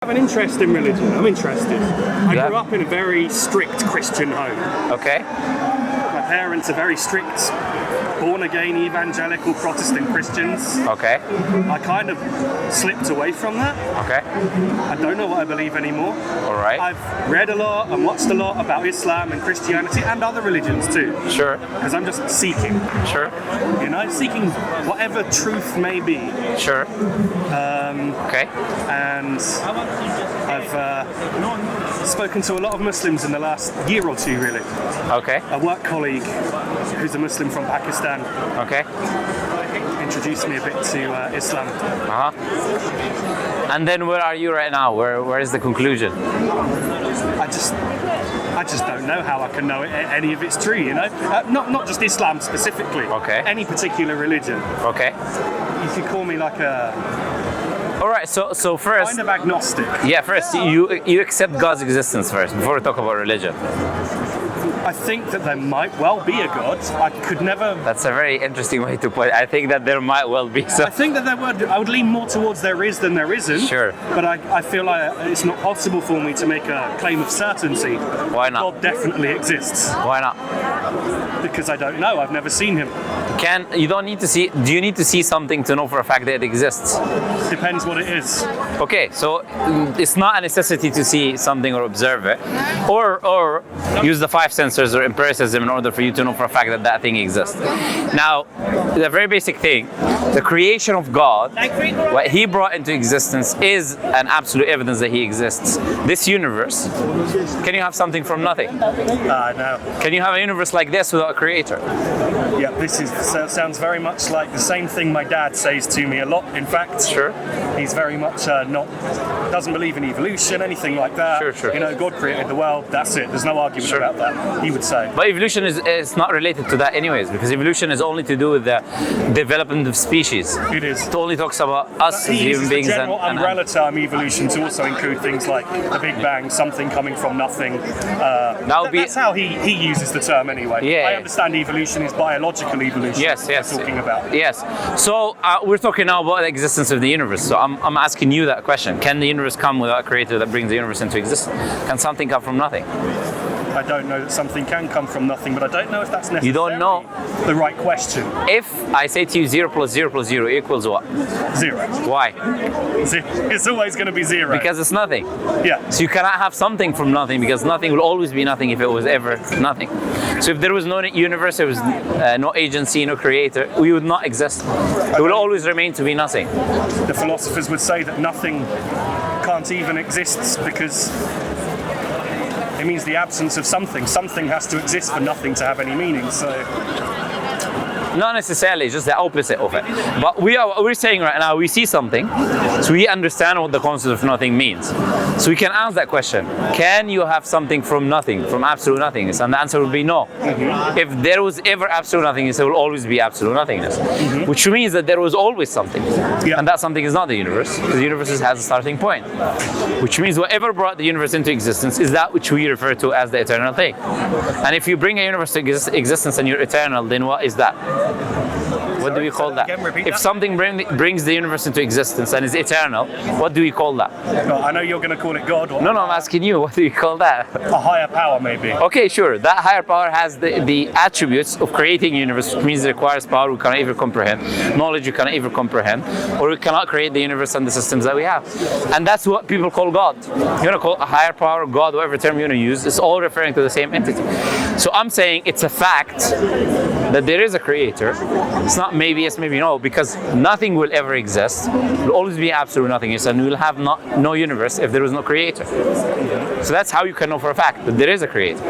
I have an interest in religion. I'm interested. I grew up in a very strict Christian home. Okay. My parents are very strict, born-again, evangelical, Protestant Christians. Okay. I kind of slipped away from that. Okay. I don't know what I believe anymore. All right. I've read a lot and watched a lot about Islam and Christianity and other religions too. Sure. Because I'm just seeking. Sure. You know, seeking whatever truth may be. Sure. Okay. And I've spoken to a lot of Muslims in the last year or two, really. Okay. A work colleague who's a Muslim from Pakistan Okay. introduced me a bit to Islam. Uh-huh. And then where are you right now? Where is the conclusion? I just don't know how I can know any of it's true, you know? Not just Islam specifically. Okay. Any particular religion. Okay. You could call me like a All right. So first, kind of agnostic. yeah. First, you accept God's existence first before we talk about religion. I think that there might well be a God. I could never. That's a very interesting way to put it. I think that there might well be. So I think that I would lean more towards there is than there isn't. Sure. But I feel like it's not possible for me to make a claim of certainty. Why not? God definitely exists. Why not? Because I don't know. I've never seen him. You don't need to see? Do you need to see something to know for a fact that it exists? Depends what it is. Okay, so it's not a necessity to see something or observe it, or use the five senses or empiricism in order for you to know for a fact that that thing exists. Now, the very basic thing, the creation of God, what He brought into existence is an absolute evidence that He exists. This universe, can you have something from nothing? No. Can you have a universe like this without a creator? Yeah, sounds very much like the same thing my dad says to me a lot. In fact, Sure. He's very much doesn't believe in evolution, anything like that. Sure. You know, God created the world. That's it. There's no argument about that. He would say. But evolution is not related to that anyways, because evolution is only to do with the development of species. It is. It only talks about us as He human uses the beings general and umbrella term evolution to also include things like the Big Bang, something coming from nothing. That's how he uses the term anyway. Yeah. I understand evolution is biological evolution. Yes. We're talking about. Yes. So we're talking now about the existence of the universe. So I'm asking you that question. Can the universe come without a creator that brings the universe into existence? Can something come from nothing? I don't know that something can come from nothing, but I don't know if that's necessarily You don't know the right question. If I say to you 0 plus 0 plus 0 equals what? 0. Why? It's always going to be 0. Because it's nothing. Yeah. So you cannot have something from nothing, because nothing will always be nothing if it was ever nothing. So if there was no universe, there was no agency, no creator, we would not exist. It will always remain to be nothing. The philosophers would say that nothing can't even exist because it means the absence of something. Something has to exist for nothing to have any meaning. So Not necessarily, just the opposite of it. But we're saying right now, we see something, so we understand what the concept of nothing means. So we can ask that question: can you have something from nothing, from absolute nothingness? And the answer would be no. Mm-hmm. If there was ever absolute nothingness, there will always be absolute nothingness, mm-hmm. which means that there was always something, and that something is not the universe. The universe has a starting point, which means whatever brought the universe into existence is that which we refer to as the eternal thing. And if you bring a universe to existence and you're eternal, then what is that? What do we call that? If something brings the universe into existence and is eternal, what do we call that? Well, I know you're going to call it God. Or No, I'm asking you, what do you call that? A higher power, maybe. Okay, sure. That higher power has the attributes of creating a universe, which means it requires power we cannot even comprehend, knowledge we cannot even comprehend, or we cannot create the universe and the systems that we have. And that's what people call God. You want to call it a higher power, God, whatever term you want to use, it's all referring to the same entity. So I'm saying it's a fact that there is a creator. It's not maybe yes, maybe no, because nothing will ever exist. It will always be absolute nothingness, and we will have no universe if there was no creator. So that's how you can know for a fact that there is a creator.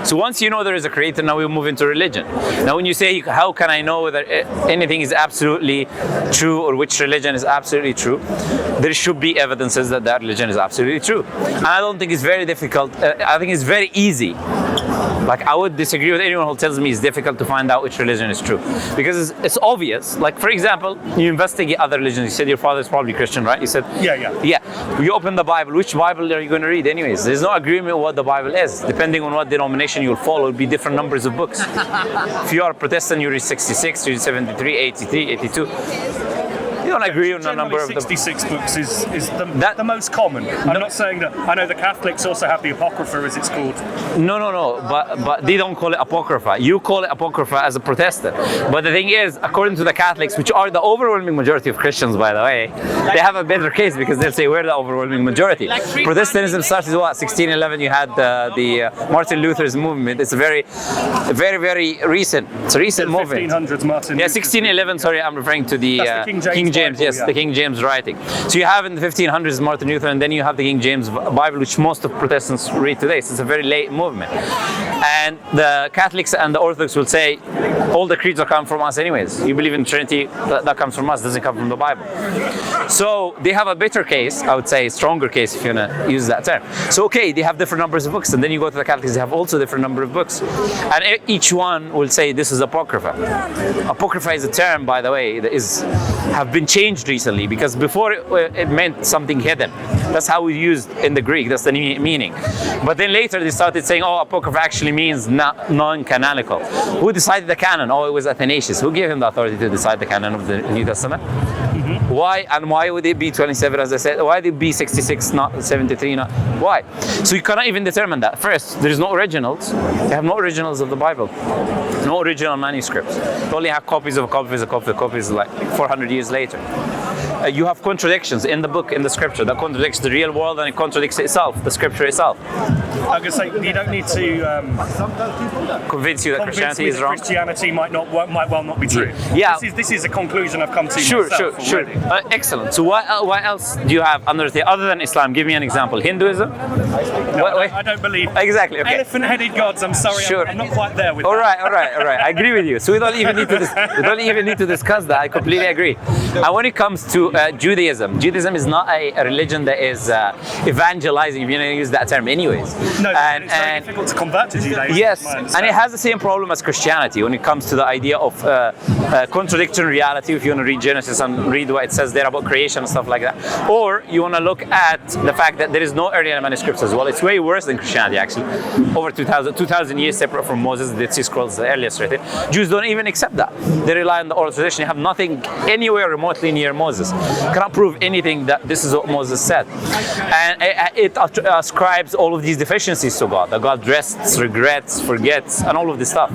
So once you know there is a creator, now we'll move into religion. Now when you say, how can I know whether anything is absolutely true or which religion is absolutely true? There should be evidences that that religion is absolutely true. And I don't think it's very difficult. I think it's very easy. Like, I would disagree with anyone who tells me it's difficult to find out which religion is true. Because it's obvious. Like, for example, you investigate other religions. You said your father is probably Christian, right? You said, yeah. You open the Bible. Which Bible are you going to read anyways? There's no agreement on what the Bible is. Depending on what denomination you'll follow, it'll be different numbers of books. If you are a Protestant, you read 66, you read 73, 83, 82. You don't agree on a Generally, number of them. 66 books is the most common. I'm not saying that. I know the Catholics also have the Apocrypha, as it's called. No. But they don't call it Apocrypha. You call it Apocrypha as a Protestant. But the thing is, according to the Catholics, which are the overwhelming majority of Christians, by the way, they have a better case because they'll say we're the overwhelming majority. Protestantism started what 1611. You had the Martin Luther's movement. It's a very recent. It's a recent movement. 1500s Martin. Yeah, 1611. Sorry, I'm referring to the King James. Bible, Yes, yeah. the King James writing. So you have in the 1500s Martin Luther, and then you have the King James Bible, which most of Protestants read today. So it's a very late movement. And the Catholics and the Orthodox will say all the creeds are come from us anyways. You believe in Trinity, that comes from us, doesn't come from the Bible. So they have a better case, I would say, stronger case if you want to use that term. So okay, they have different numbers of books, and then you go to the Catholics, they have also different number of books. And each one will say this is Apocrypha. Apocrypha is a term, by the way, that have been changed recently, because before it meant something hidden. That's how we used in the Greek, that's the meaning. But then later they started saying, oh, Apocrypha actually means non-canonical. Who decided the canon? Oh, it was Athanasius. Who gave him the authority to decide the canon of the New Testament? Why would it be 27, as I said? Why would it be 66, not 73? Why? So you cannot even determine that. First, there is no originals. You have no originals of the Bible. No original manuscripts. You only have copies of copies like 400 years later. You have contradictions in the book, in the scripture, that contradicts the real world and it contradicts itself, the scripture itself. I'm going to say, you don't need to convince you that Christianity is wrong. Christianity might well not be true. Yeah. This is a conclusion I've come to Sure. Excellent. So what else do you have under the other than Islam? Give me an example. Hinduism? No, I don't believe. Exactly. Okay. Elephant-headed gods. I'm sorry. Sure. I'm not quite there with All that. right. I agree with you. So we don't even need to discuss that. I completely agree. And when it comes to Judaism is not a religion that is evangelizing, if you want to use that term, anyways. No, it's very difficult to convert to Judaism. Yes, and it has the same problem as Christianity when it comes to the idea of contradicting reality. If you want to read Genesis and read what it says there about creation and stuff like that, or you want to look at the fact that there is no earlier manuscripts as well. It's way worse than Christianity, actually. Over 2,000 years separate from Moses, the Dead Sea Scrolls, the earliest written. Jews don't even accept that. They rely on the oral tradition. You have nothing anywhere remotely near Moses. Cannot prove anything that this is what Moses said. And it ascribes all of these deficiencies to God. That God rests, regrets, forgets, and all of this stuff.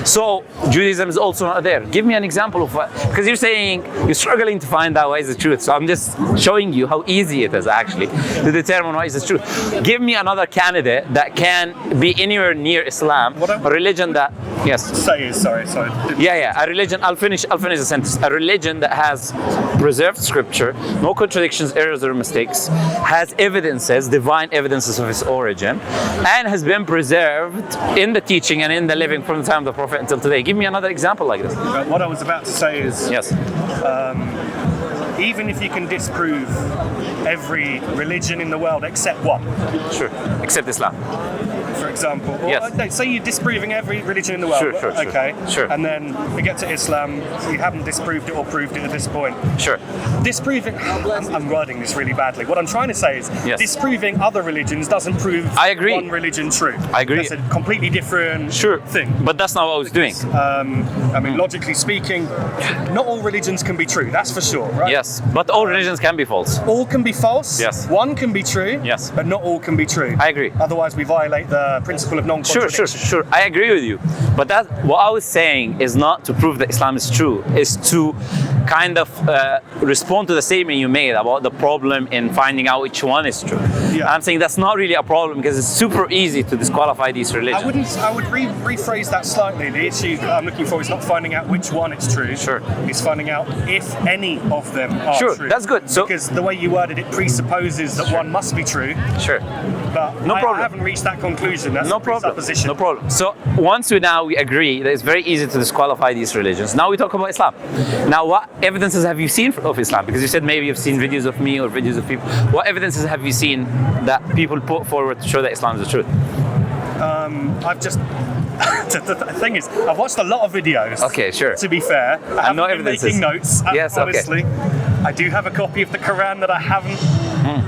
So Judaism is also not there. Give me an example of what, because you're saying you're struggling to find out what is the truth. So I'm just showing you how easy it is actually to determine what is the truth. Give me another candidate that can be anywhere near Islam, a religion that, yes. Sorry. Yeah, a religion, I'll finish the sentence. A religion that has preserved scripture, no contradictions, errors, or mistakes, has evidences, divine evidences of its origin, and has been preserved in the teaching and in the living from the time of the Prophet until today. Give me another example like this. What I was about to say is, yes. Even if you can disprove every religion in the world except one. Sure. Except Islam. For example. Yes. No, say you're disproving every religion in the world. Sure. Okay. Sure. And then we get to Islam, you haven't disproved it or proved it at this point. Sure. Disproving, I'm wording this really badly. What I'm trying to say is, yes, disproving other religions doesn't prove I agree. one religion true. I agree. That's a completely different thing. But that's not what I was doing. I mean, logically speaking, not all religions can be true, that's for sure, right? Yes, but all religions can be false. All can be false. Yes. One can be true. Yes. But not all can be true. I agree. Otherwise, we violate the principle of non-contradiction. Sure. I agree with you. But what I was saying is not to prove that Islam is true. Is to kind of respond to the statement you made about the problem in finding out which one is true. Yeah. I'm saying that's not really a problem because it's super easy to disqualify these religions. I would rephrase that slightly. The issue that I'm looking for is not finding out which one is true. Sure. It's finding out if any of them are true. Sure, that's good. So, because the way you worded it presupposes that one must be true. Sure. But no problem. I haven't reached that conclusion. That's no a problem. presupposition. No problem. So once we agree that it's very easy to disqualify these religions, now we talk about Islam. Now, what evidences have you seen of Islam? Because you said maybe you've seen videos of me or videos of people. What evidences have you seen that people put forward to show that Islam is the truth? I've just... the thing is, I've watched a lot of videos. Okay, sure. To be fair, I haven't been making notes. Yes, honestly. okay. I do have a copy of the Quran that I haven't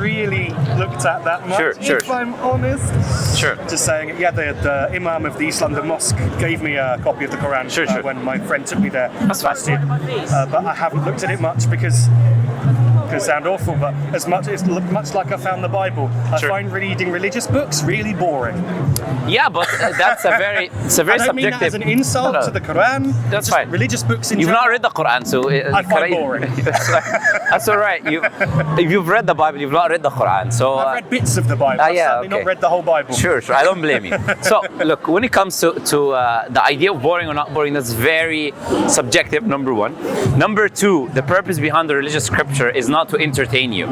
really looked at that much, Sure. if I'm honest. Sure. Just saying, yeah, the Imam of the East London Mosque gave me a copy of the Quran Sure. when my friend took me there That's fine. last year. But I haven't looked at it much because it sound awful, but it's much like I found the Bible. I Sure. find reading religious books really boring. Yeah, but that's a very I don't mean that as an insult No. to the Quran. That's just fine. Religious books in You've general. not read the Quran, so I find boring. That's all right. If you've read the Bible, you've not read the Quran. So I've read bits of the Bible. I've certainly not read the whole Bible. Sure. I don't blame you. So look, when it comes to the idea of boring or not boring, that's very subjective. Number one. Number two, the purpose behind the religious scripture is not to entertain you.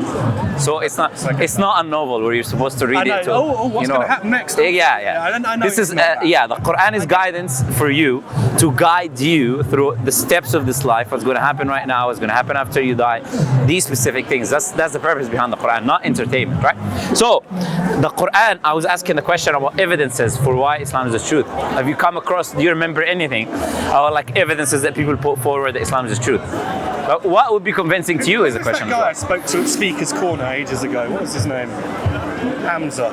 So it's not a novel where you're supposed to read I know. it to. What's going to happen next? Yeah. I know This is it's not that. the Quran is guidance for you to guide you through the steps of this life. What's going to happen right now? What's going to happen after you die? These specific things. That's the purpose behind the Quran, not entertainment, right? So the Quran. I was asking the question about evidences for why Islam is the truth. Have you come across? Do you remember anything, like evidences that people put forward that Islam is the truth? What would be convincing to you is the Who's question. that guy I spoke to at Speaker's Corner ages ago? What was his name? Hamza.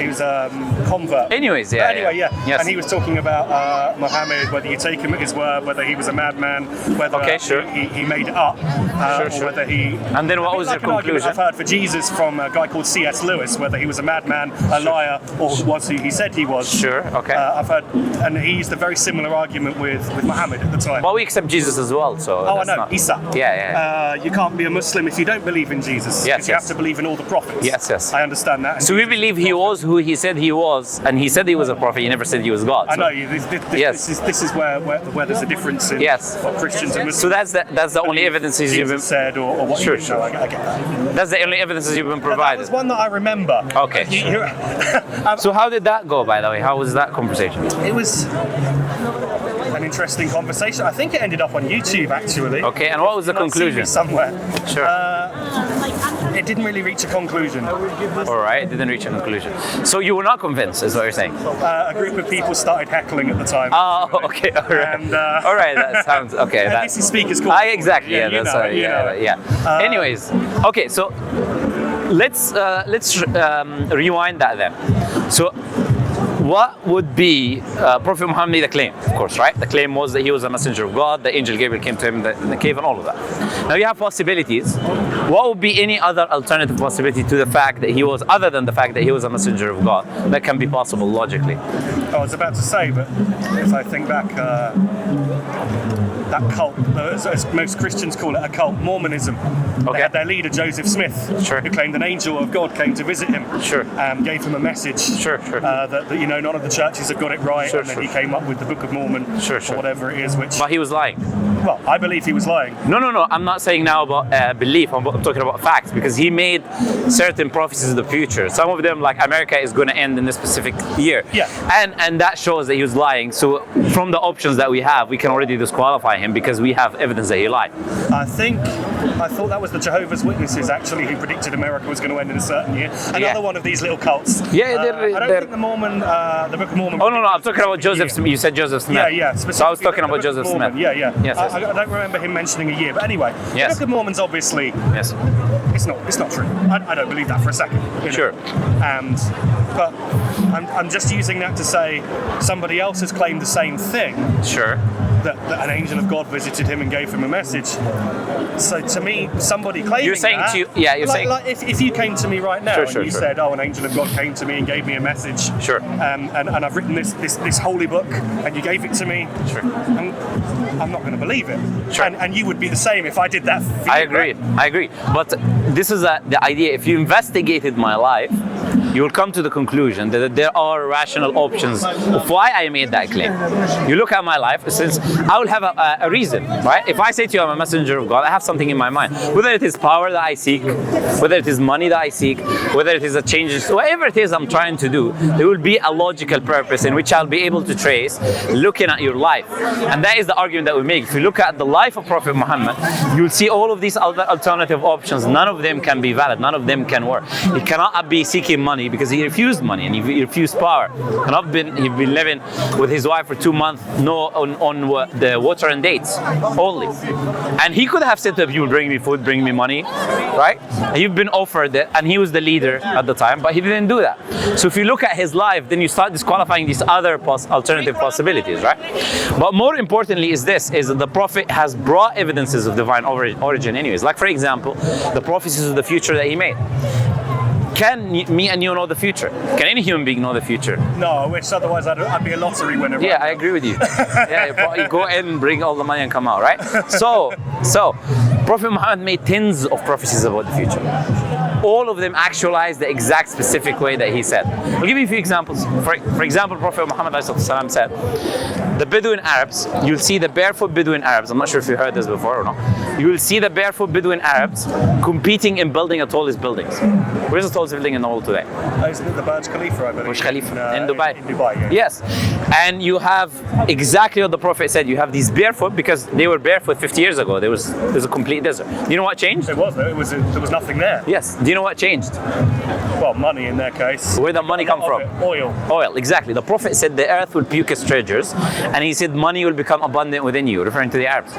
He was a convert. Anyways, yeah. But anyway, yeah. Yes. And he was talking about Muhammad, whether you take him at his word, whether he was a madman, whether Okay, sure. he made it up, Sure. or whether he... And then what was like your an argument conclusion? I've heard for Jesus from a guy called C.S. Lewis, whether he was a madman, a liar, or was who he said he was. Sure, okay. I've heard, and he used a very similar argument with Muhammad at the time. But we accept Jesus as well, so. Oh, I that's know, not- Isa. Yeah. You can't be a Muslim if you don't believe in Jesus. Yes, because you have to believe in all the prophets. Yes. I understand that. And So we Jesus believe is he a prophet. was who he said he was, and he said he was a prophet. He never said he was God. I so- know. This is where there's a difference in Yes. what Christians and So Muslims that's the only evidences you've been. Jesus said or what Sure, you know, I get that. That's the only evidences you've been That provided. was one that I remember. Okay. So how did that go, by the way? How was that conversation? It was an interesting conversation. I think it ended up on YouTube actually. Okay, and what was the You might see me conclusion? somewhere. Sure. It didn't really reach a conclusion. All right, didn't reach a conclusion. So you were not convinced, is what you're saying? A group of people started heckling at the time. Oh, okay, all right. And, all right, that sounds okay. and That, this is Speaker's Corner. exactly. Yeah, you that's know it, you know it. yeah. Anyways, okay, so let's rewind that then. So what would be Prophet Muhammad, the claim, of course, right? The claim was that he was a messenger of God, the angel Gabriel came to him in the cave and all of that. Now you have possibilities. What would be any other alternative possibility to the fact that he was, other than the fact that he was a messenger of God, that can be possible logically? I was about to say, but if I think back, that cult, as most Christians call it, a cult, Mormonism. Okay. They had their leader, Joseph Smith, Sure. who claimed an angel of God came to visit him. Sure. Gave him a message. Sure. That none of the churches have got it right, Sure, and then sure. he came up with the Book of Mormon, Sure. or whatever it is, which, But he was lying. well, I believe he was lying. No. I'm not saying now about belief. I'm talking about facts, because he made certain prophecies of the future. Some of them, like America is going to end in a specific year. Yeah. And that shows that he was lying. So from the options that we have, we can already disqualify him because we have evidence that he lied. I thought that was the Jehovah's Witnesses actually who predicted America was going to end in a certain year. Another one of these little cults. Yeah, I don't think the Book of Mormon. Oh no, I'm talking about Joseph Smith. You said Joseph Smith. Yeah. So I was talking the about Book of Joseph Mormon. Smith. Yeah. Yes. I don't remember him mentioning a year, but anyway, Yes. the Book of Mormon's obviously Yes. it's not true. I don't believe that for a second. Sure. But I'm just using that to say somebody else has claimed the same thing. Sure. That an angel of God visited him and gave him a message. So to me, somebody claiming You're saying that, you're saying. like if you came to me right now Sure, and you sure. said, "Oh, an angel of God came to me and gave me a message," Sure. and I've written this holy book and you gave it to me, Sure. I'm not going to believe it. Sure. And you would be the same if I did that. For you, I agree. But this is the idea. If you investigated my life, you will come to the conclusion that there are rational options of why I made that claim. You look at my life, since I will have a reason, right? If I say to you I'm a messenger of God, I have something in my mind. Whether it is power that I seek, whether it is money that I seek, whether it is a change, whatever it is I'm trying to do, there will be a logical purpose in which I'll be able to trace looking at your life. And that is the argument that we make. If you look at the life of Prophet Muhammad, you'll see all of these other alternative options. None of them can be valid. None of them can work. He cannot be seeking money. money because he refused money and he refused power. And he'd been living with his wife for 2 months, on the water and dates only. And he could have said to people, bring me food, bring me money, right? He'd been offered it, and he was the leader at the time, but he didn't do that. So if you look at his life, then you start disqualifying these other alternative possibilities, right? But more importantly is this, is that the Prophet has brought evidences of divine origin anyways. Like for example, the prophecies of the future that he made. Can me and you know the future? Can any human being know the future? No, I wish, otherwise I'd be a lottery winner. Yeah, I agree with you. Yeah, you go in, bring all the money and come out, right? So Prophet Muhammad made tens of prophecies about the future. All of them actualize the exact specific way that he said. I'll give you a few examples. For example, Prophet Muhammad ﷺ said, the Bedouin Arabs, you'll see the barefoot Bedouin Arabs. I'm not sure if you heard this before or not. You will see the barefoot Bedouin Arabs competing in building the tallest buildings. Where's the tallest building in the world today? Isn't it the Burj Khalifa, I believe? Burj Khalifa in Dubai. In Dubai, yeah. Yes. And you have exactly what the Prophet said. You have these barefoot because they were barefoot 50 years ago. There was a complete desert. Do you know what changed? There was nothing there. Yes. Do you know what changed? Well, money in their case. Where did money come from? Oil. Oil, exactly. The Prophet said the earth will puke its treasures, and he said money will become abundant within you, referring to the Arabs.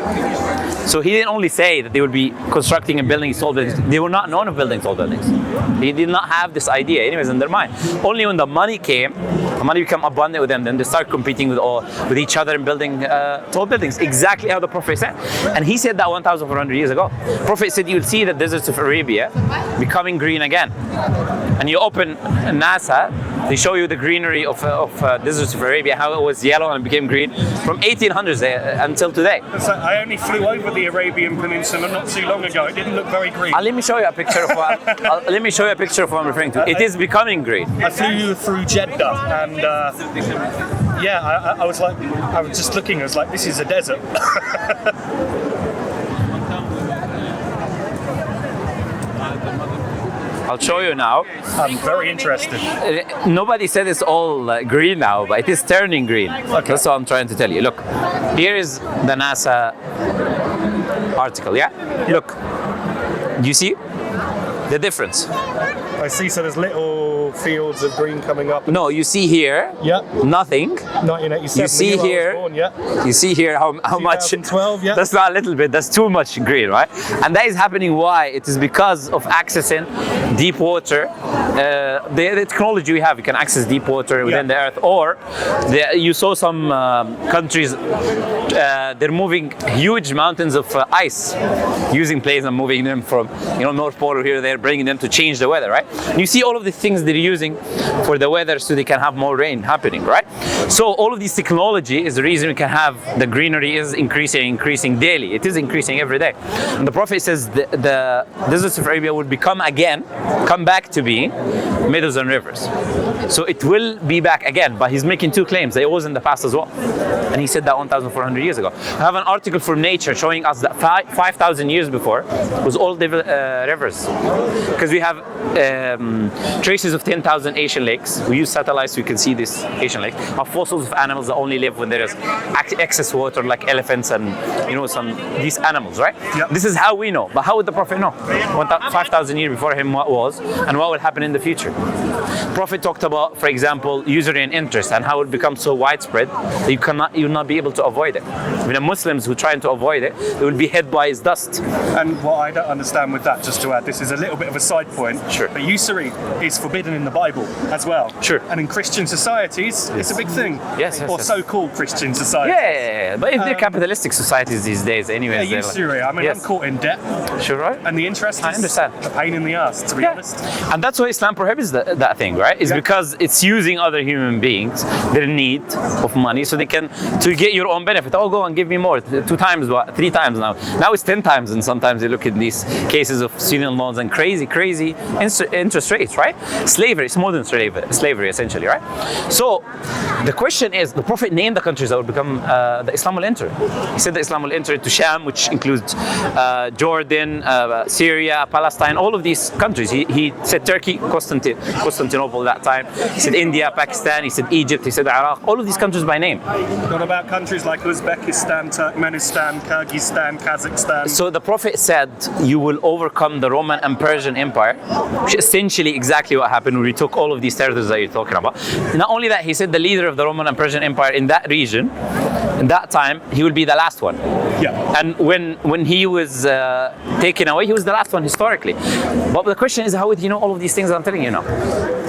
So he didn't only say that they would be constructing and building tall buildings. They were not known of building tall buildings. He did not have this idea anyways in their mind. Only when the money came, the money became abundant with them, then they start competing with each other and building tall buildings. Exactly how the Prophet said. And he said that 1,400 years ago. Prophet said you'll see the deserts of Arabia becoming green again. And you open NASA, they show you the greenery of deserts of Arabia, how it was yellow and became green from 1800s until today. So I only flew over the Arabian Peninsula not too long ago. It didn't look very green. Let me show you a picture of what I'm referring to. It is becoming green. I flew through Jeddah, and I was just looking. I was like, this is a desert. I'll show you now. I'm very interested. Nobody said it's all green now, but it is turning green. Okay. That's what I'm trying to tell you. Look, here is the NASA article, yeah? Look, do you see the difference? I see, so there's little fields of green coming up. No, you see here, nothing. 1987, you see here, born, yeah. You see here how much. 2012, yeah. That's not a little bit, that's too much green, right? And that is happening, why? It is because of accessing deep water. The technology we have, you can access deep water within the earth, or you saw some countries, they're moving huge mountains of ice, using planes and moving them from North Pole or here, they're bringing them to change the weather, right? And you see all of the things they're using for the weather so they can have more rain happening, right? So all of this technology is the reason we can have the greenery is increasing daily. It is increasing every day. And the Prophet says the deserts of Arabia will come back to being meadows and rivers. So it will be back again, but he's making two claims. It was in the past as well. And he said that 1,400 years ago. I have an article from Nature showing us that 5,000 years before was all rivers. Because we have traces of 10,000 Asian lakes. We use satellites so we can see this Asian lake. Of fossils of animals that only live when there is excess water, like elephants and these animals, right? Yep. This is how we know. But how would the Prophet know? 5,000 years before him what was and what will happen in the future. Prophet talked about, for example, usury and interest and how it becomes so widespread that you will not be able to avoid it. Even the Muslims who try to avoid it, they will be hit by its dust. And what I don't understand with that, just to add, this is a little bit of a side point. Sure. But usury is forbidden in the Bible as well. Sure. And in Christian societies, it's a big thing. Yes. Or so-called Christian societies. Yeah. But if they're capitalistic societies these days, anyways. Yeah, usury. I mean, I'm caught in debt. Sure, right? And the interest I understand. a pain in the ass, to be honest. And that's why Islam prohibits that thing, right? It's because it's using other human beings, their need of money, so they can to get your own benefit. Oh, go and give me more. 2 times, 3 times now. Now it's 10 times, and sometimes you look at these cases of student loans and crazy interest rates, right? Slavery, it's modern slavery essentially, right? So the question is, the Prophet named the countries that will become the Islam will enter. He said that Islam will enter into Sham, which includes Jordan, Syria, Palestine, all of these countries. He said Turkey Constantinople at that time. He said India, Pakistan, he said Egypt, he said Iraq, all of these countries by name. What about countries like Uzbekistan, Turkmenistan, Kyrgyzstan, Kazakhstan? So the Prophet said, you will overcome the Roman and Persian Empire, which is essentially exactly what happened when we took all of these territories that you're talking about. Not only that, he said the leader of the Roman and Persian Empire in that region, in that time, he will be the last one. Yeah. And when he was taken away, he was the last one historically. But the question is, how would he know all of these things that I'm telling you now?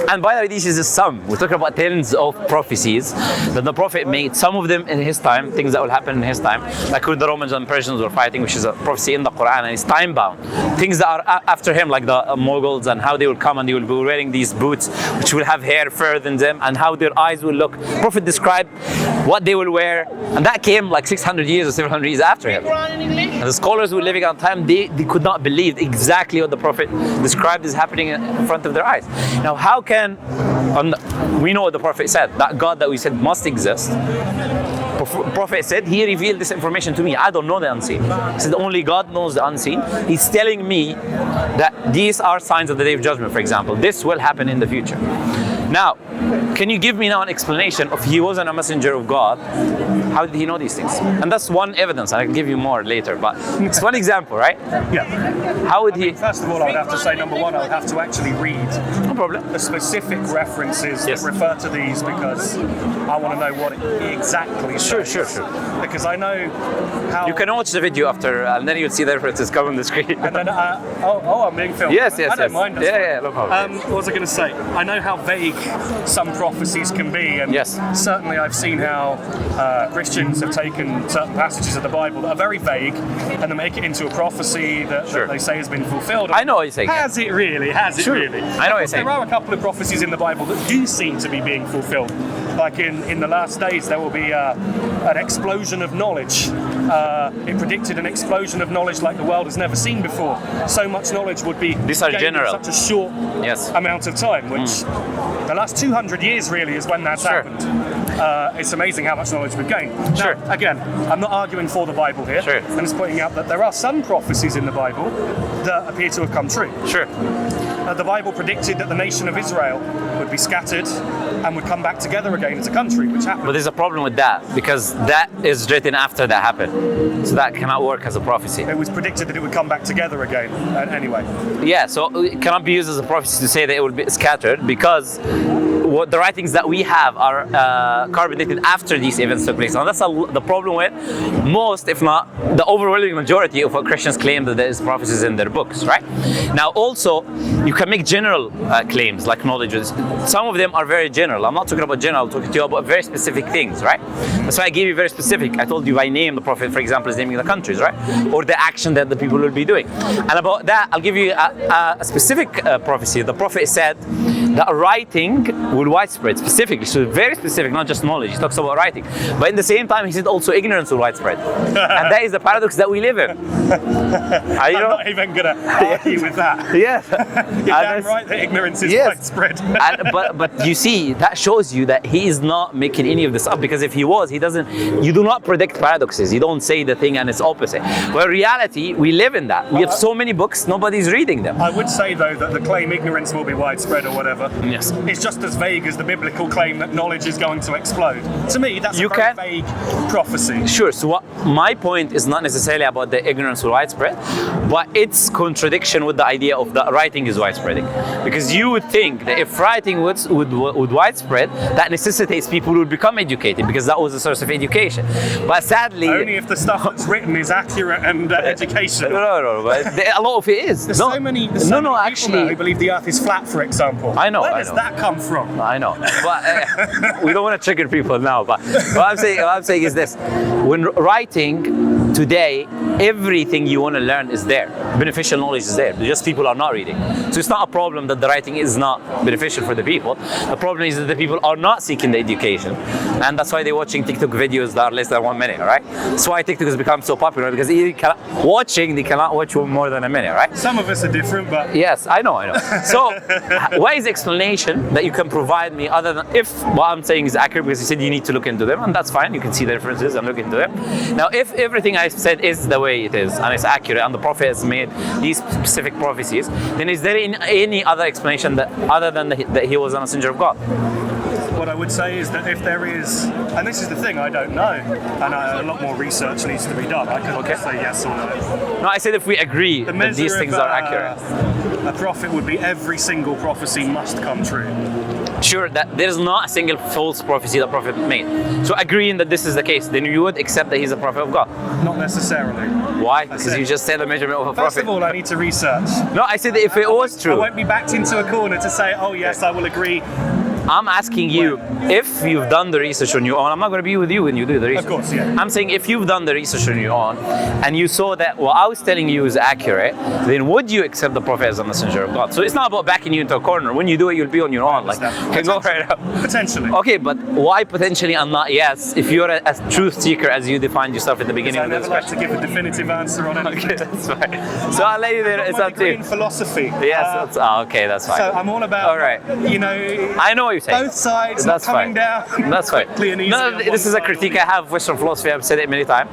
And by the way, this is just some. We're talking about tens of prophecies that the Prophet made, some of them in his time, things that will happen in his time, like when the Romans and Persians were fighting, which is a prophecy in the Quran, and it's time bound. Things that are after him, like the Mughals, and how they will come and they will be wearing these boots, which will have hair further than them, and how their eyes will look. Prophet described what they will wear, and that came like 600 years or 700 years after him. And the scholars who were living at the time, they could not believe exactly what the Prophet described is happening in front of their eyes. Now, how can, we know what the Prophet said, that God that we said must exist. Prophet said, he revealed this information to me. I don't know the unseen. He said, only God knows the unseen. He's telling me that these are signs of the Day of Judgment, for example. This will happen in the future. Now, can you give me now an explanation of he wasn't a messenger of God? How did he know these things? And that's one evidence, and I can give you more later, but it's one example, right? Yeah. How would he? First of all, I would have to say, number one, I would have to actually read No problem. the specific references Yes. that refer to these, because I want to know what it exactly says. Sure. Because I know how... You can watch the video after, and then you'll see the references come on the screen. And then, I'm being filmed. Yes, I don't mind. That's Yeah, fine. no problem. What was I going to say? I know how vague some prophecies can be, and Yes. certainly I've seen how Christians have taken certain passages of the Bible that are very vague and then make it into a prophecy that they say has been fulfilled. I know what you're saying. Has it really? Has it really? I know what you're saying. There are a couple of prophecies in the Bible that do seem to be being fulfilled. Like in the last days, there will be an explosion of knowledge. It predicted an explosion of knowledge like the world has never seen before. So much knowledge would be These are gained in general. such a short amount of time, which the last 200 years really is when that's happened. It's amazing how much knowledge we've gained. Sure. Now, again, I'm not arguing for the Bible here. Sure. I'm just pointing out that there are some prophecies in the Bible that appear to have come true. Sure. The Bible predicted that the nation of Israel would be scattered and would come back together again as a country, which happened. But there's a problem with that, because that is written after that happened. So that cannot work as a prophecy. It was predicted that it would come back together again. Anyway. Yeah, so it cannot be used as a prophecy to say that it will be scattered, because what the writings that we have are carbon dated after these events took place. Now that's the problem with most, if not the overwhelming majority of what Christians claim that there is prophecies in their books, right? Now also, you can make general claims like knowledge. Some of them are very general. I'm not talking about general, I'm talking to you about very specific things, right? That's why I gave you very specific. I told you by name, the Prophet, for example, is naming the countries, right? Or the action that the people will be doing. And about that, I'll give you a specific prophecy. The Prophet said that writing will widespread, specifically, so very specific, not just knowledge. He talks about writing. But in the same time, he said also ignorance will widespread. And that is the paradox that we live in. I'm not even going to argue with that. Yes. You're damn right that ignorance is widespread. But you see, that shows you that he is not making any of this up, because if he was, he doesn't, you do not predict paradoxes. You don't say the thing and it's opposite. Well, in reality, we live in that. We have so many books, nobody's reading them. I would say, though, that the claim ignorance will be widespread or whatever is just as vague as the biblical claim that knowledge is going to explode. To me, that's a very vague prophecy. Sure, so my point is not necessarily about the ignorance will widespread, but it's contradiction with the idea of the writing is widespreading. Because you would think that if writing would widespread, that necessitates people would become educated, because that was the source of education. But sadly... Only if the stuff that's written is accurate and educational. No, but a lot of it is. There's so many people actually, who believe the earth is flat, for example. I know. Where does that come from? I know. But we don't want to trigger people now. But what I'm saying is this. When writing today, everything you want to learn is there. Beneficial knowledge is there. Just people are not reading. So it's not a problem that the writing is not beneficial for the people. The problem is that the people are not seeking the education. And that's why they're watching TikTok videos that are less than 1 minute, right? That's why TikTok has become so popular, because they cannot watch more than a minute, right? Some of us are different, but... Yes, I know. So, what is the explanation that you can provide me other than if what I'm saying is accurate, because you said you need to look into them, and that's fine, you can see the references and look into them. Now, if everything I said is the way it is and it's accurate and the Prophet has made these specific prophecies, then is there any other explanation that other than that he was a messenger of God? What I would say is that if there is, and this is the thing, I don't know, and a lot more research needs to be done. I couldn't just say yes or no. No, I said if we agree The that these measure things of, are accurate. A prophet would be every single prophecy must come true. Sure, that there is not a single false prophecy that Prophet made. So agreeing that this is the case, then you would accept that he's a prophet of God. Not necessarily. Why? Because you just said the measurement of a prophet. First of all, I need to research. No, I said that if it was I true. won't be backed into a corner to say, oh yes, I will agree. I'm asking you if you've done the research on your own. I'm not going to be with you when you do the research. Of course, yeah. I'm saying if you've done the research on your own and you saw that what I was telling you is accurate, then would you accept the Prophet as a messenger of God? So it's not about backing you into a corner. When you do it, you'll be on your own. Like, can go right up. Potentially. Okay, but why potentially and not yes if you're a truth seeker as you defined yourself at the beginning I of never this like question? to give a definitive answer on anything. Okay, that's fine. So I'll let you there. It's My up to degree you. in philosophy. Yes, okay, that's fine. So I'm all about, All right. you know, I know what you're saying. both sides That's coming fine. down. That's fine. quickly and easily No, on this one is a side. critique I have of Western philosophy. I've said it many times,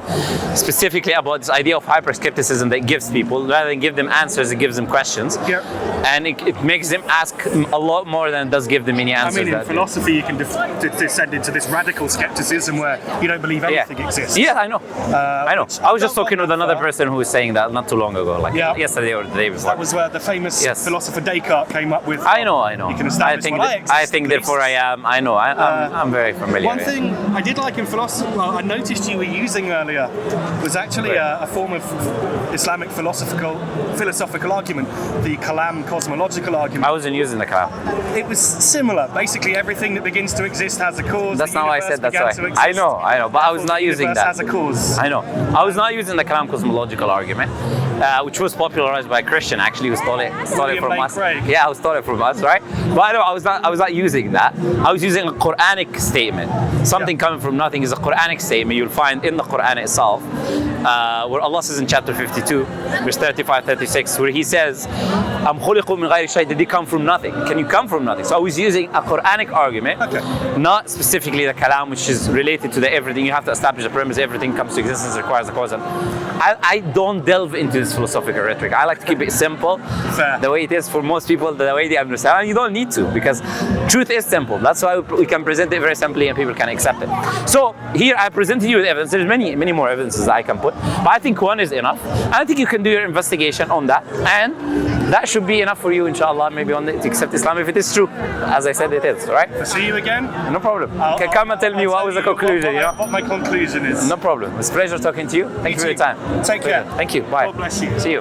specifically about this idea of hyper-skepticism that gives people, rather than give them answers, it gives them questions. Yep. And it makes them ask a lot more than it does give them any answers. I mean, in philosophy, you can descend into this radical skepticism where you don't believe anything exists. Yeah, I know. I know. I was just don't talking go with that another far. person who was saying that not too long ago, like yesterday or the day before. That was where the famous Yes. philosopher Descartes came up with. I know. You can establish what I exist, I think at therefore least. I am. I know. I'm very familiar. One thing I did like in philosophy, well, I noticed you were using earlier, was actually a form of Islamic philosophical argument, the Kalam cosmological argument. I wasn't using the kalam. It was similar. Basically, everything that begins to exist has a cause. That's The not what I universe said. That's began why. to exist. I know. But I was Therefore, not the using universe that. has a cause. I know. I was not using the Kalam cosmological argument, which was popularized by a Christian. Actually, who stole it William from Lane us. Craig. Yeah, who stole it from us, right? But I know I was not using that. I was using a Quranic statement. Something coming from nothing is a Quranic statement you'll find in the Quran itself, where Allah says in chapter 52, verse 35, 36, where He says, "Am khuliqu min ghayri shay." Did they come from nothing? Can you come from nothing? So I was using a Quranic argument, not specifically the Kalam, which is related to the everything. You have to establish the premise. Everything comes to existence requires a cause. I don't delve into this philosophical rhetoric. I like to keep it simple, Fair. the way it is for most people, the way they understand. And you don't need to, because truth is simple. That's why we can present it very simply and people can accept it. So here I presented you with evidence. There's many more evidences I can put, but I think one is enough. And I think you can do your investigation on that, and that should be enough for you, inshallah, maybe on to accept Islam if it is true, as I said it is. All right? I'll see you again. No problem. You can come and tell me what was the conclusion. What my conclusion is. No problem. It's a pleasure talking to you. Thank you for your time. Take care. Thank you. Bye. God bless you. See you.